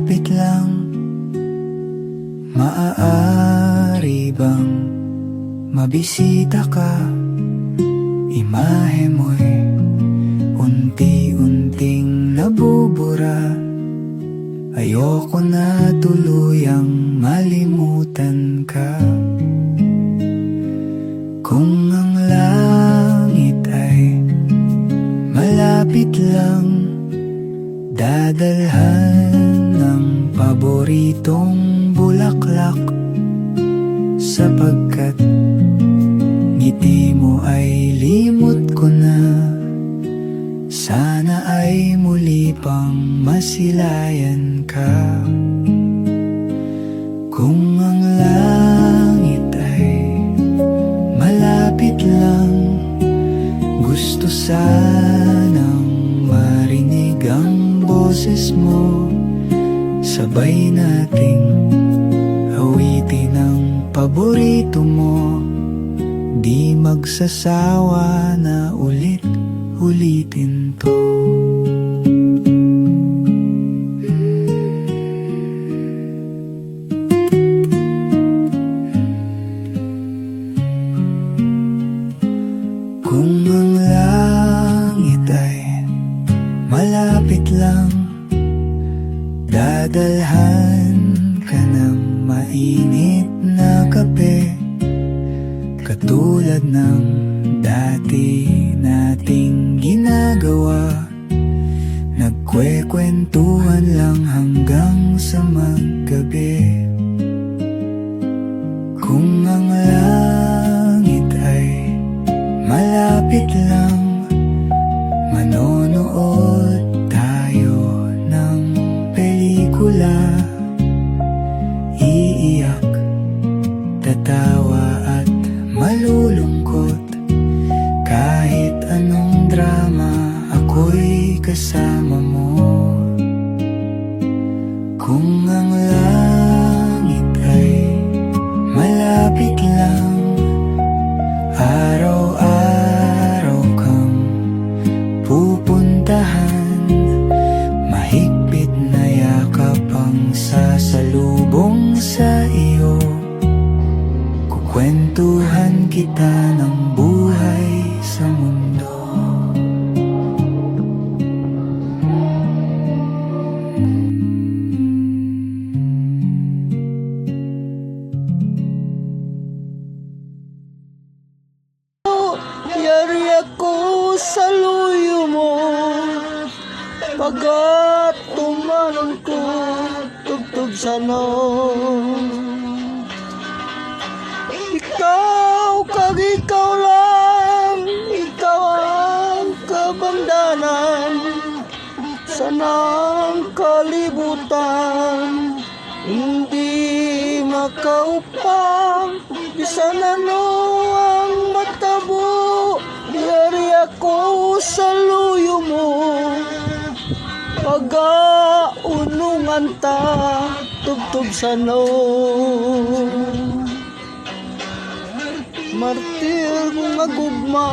malapit lang. Maaari bang mabisita ka? Imahe mo'y unti-unting nabubura. Ayoko na tuluyang malimutan ka. Kung ang langit ay malapit lang, dadalhan ng paboritong bulaklak. Sapagkat ngiti mo ay limot ko na. Sana ay muli pang masilayan ka. Kung ang langit ay malapit lang, gusto sanang marinig ang boses mo. Sabay nating awitin ang paborito mo. Di magsasawa na ulit-ulitin to. Kung ang langit ay malapit lang, dadalhan ka ng mainit na kape. Katulad ng dati nating ginagawa, nagkwekwentuhan lang hanggang sa maggabi. Kung ang langit ay malapit lang, manonood tayo ng pelikula. Iiyak, tatawa at malulungkot. Kahit anong drama, ako'y kasama mo. Kung ang langit ay malapit lang, araw-araw kang pupuntahan. Mahigpit na yakap ang sasalubong sa iyo. Kukwentuhan kita ng buhay sa mundo. Yari ako sa luyo mo, pagkat tumanon ko tugtog sa ikaw kag ikaw lang, ikaw ang kabandanan sa nang kalibutan. Hindi makaupang bisan ano ang matabo. Yari ako sa luyo mo, pag-aunungan ta tugtog sa martir nga gugma.